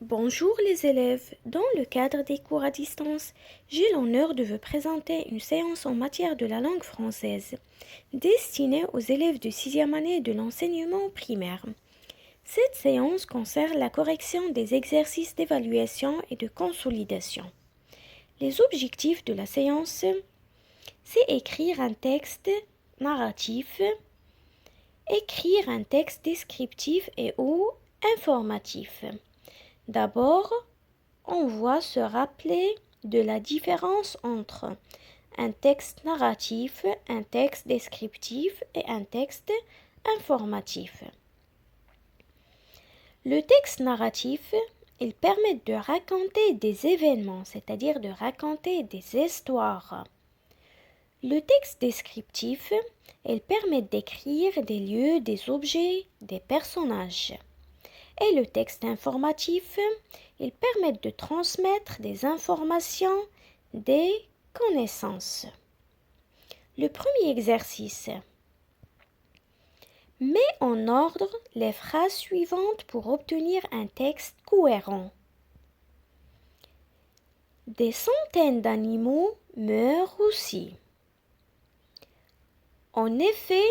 Bonjour les élèves, dans le cadre des cours à distance, j'ai l'honneur de vous présenter une séance en matière de la langue française, destinée aux élèves de 6e année de l'enseignement primaire. Cette séance concerne la correction des exercices d'évaluation et de consolidation. Les objectifs de la séance, c'est écrire un texte narratif, écrire un texte descriptif et ou informatif. D'abord, on va se rappeler de la différence entre un texte narratif, un texte descriptif et un texte informatif. Le texte narratif, il permet de raconter des événements, c'est-à-dire de raconter des histoires. Le texte descriptif, il permet d'écrire des lieux, des objets, des personnages. Et le texte informatif, il permet de transmettre des informations, des connaissances. Le premier exercice. Mets en ordre les phrases suivantes pour obtenir un texte cohérent. Des centaines d'animaux meurent aussi. En effet,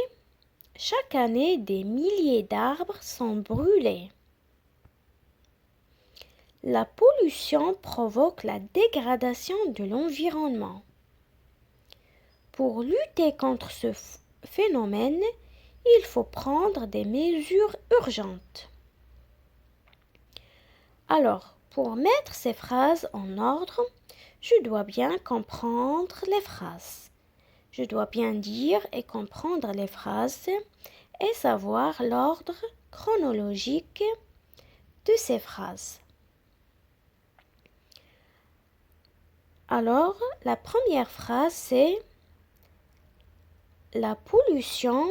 chaque année, des milliers d'arbres sont brûlés. La pollution provoque la dégradation de l'environnement. Pour lutter contre ce phénomène, il faut prendre des mesures urgentes. Alors, pour mettre ces phrases en ordre, je dois bien comprendre les phrases. Je dois bien dire et comprendre les phrases et savoir l'ordre chronologique de ces phrases. Alors, la première phrase, c'est « La pollution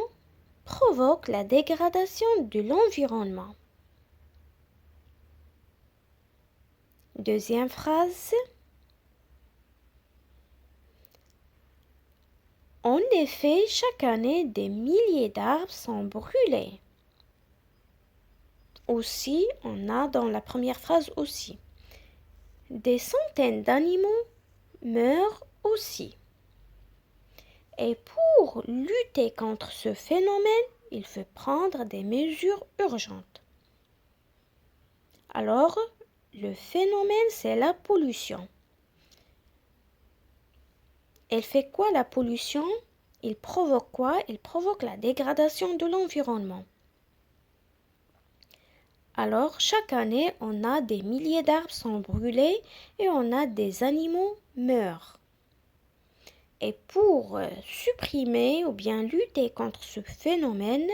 provoque la dégradation de l'environnement ». Deuxième phrase. En effet, chaque année, des milliers d'arbres sont brûlés. Aussi, on a dans la première phrase aussi. Des centaines d'animaux meurent aussi. Et pour lutter contre ce phénomène, il faut prendre des mesures urgentes. Alors, le phénomène, c'est la pollution. Elle fait quoi la pollution? Il provoque quoi? Il provoque la dégradation de l'environnement. Alors, chaque année, on a des milliers d'arbres sont brûlés et on a des animaux meurent. Et pour supprimer ou bien lutter contre ce phénomène,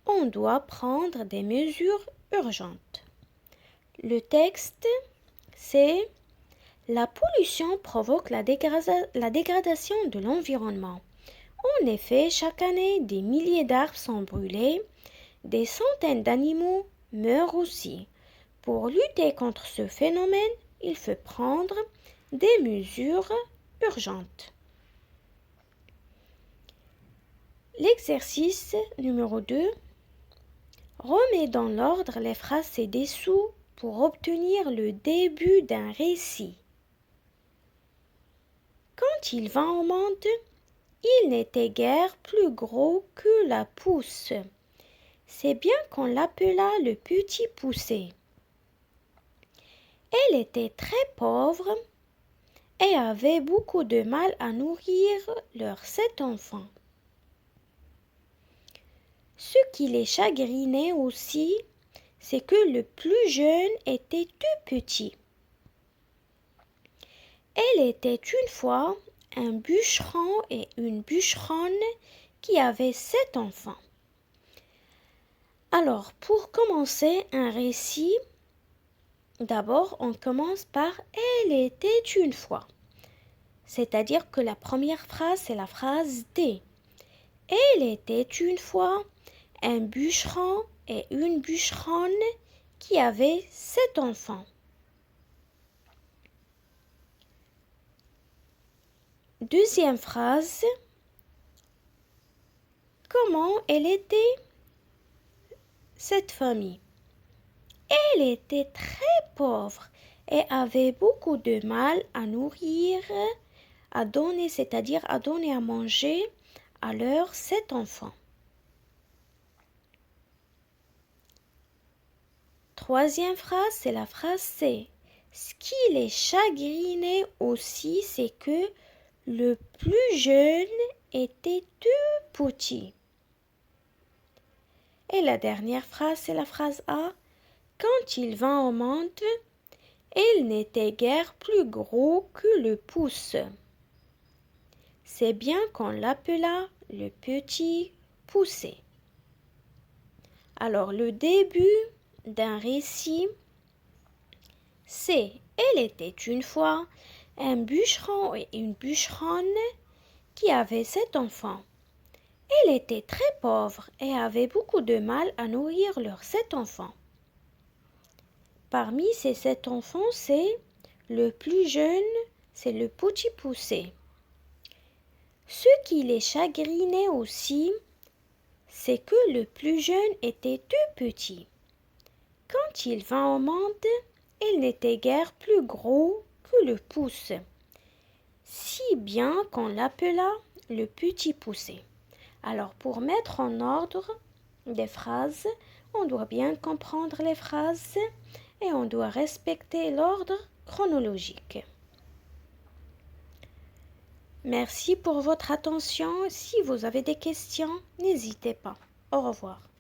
on doit prendre des mesures urgentes. Le texte, c'est la pollution provoque la dégradation de l'environnement. En effet, chaque année, des milliers d'arbres sont brûlés, des centaines d'animaux meurent aussi. Pour lutter contre ce phénomène, il faut prendre des mesures urgentes. L'exercice numéro 2. Remets dans l'ordre les phrases ci-dessous pour obtenir le début d'un récit. Quand il vint au monde, il n'était guère plus gros que la pousse. C'est bien qu'on l'appela le petit poucet. Elle était très pauvre et avait beaucoup de mal à nourrir leurs 7 enfants. Ce qui les chagrinait aussi, c'est que le plus jeune était tout petit. Elle était une fois un bûcheron et une bûcheronne qui avaient 7 enfants. Alors, pour commencer un récit, d'abord on commence par « Elle était une fois ». C'est-à-dire que la première phrase, c'est la phrase « D ». Elle était une fois un bûcheron et une bûcheronne qui avaient 7 enfants. Deuxième phrase. Comment elle était cette famille? Elle était très pauvre et avait beaucoup de mal à nourrir, à donner, c'est-à-dire à donner à manger à leurs 7 enfants. Troisième phrase, c'est la phrase C. Ce qui les chagrinait aussi, c'est que le plus jeune était tout petit. Et la dernière phrase, c'est la phrase A. Quand il vint au monde, il n'était guère plus gros que le pouce. C'est bien qu'on l'appela le petit poucet. Alors le début d'un récit, c'est il était une fois un bûcheron et une bûcheronne qui avaient 7 enfants. Il était très pauvre et avait beaucoup de mal à nourrir leurs 7 enfants. Parmi ces 7 enfants, c'est le plus jeune, c'est le petit poucet. Ce qui les chagrinait aussi, c'est que le plus jeune était tout petit. Quand il vint au monde, il n'était guère plus gros que le pouce, si bien qu'on l'appela le petit poucet. Alors, pour mettre en ordre des phrases, on doit bien comprendre les phrases et on doit respecter l'ordre chronologique. Merci pour votre attention. Si vous avez des questions, n'hésitez pas. Au revoir.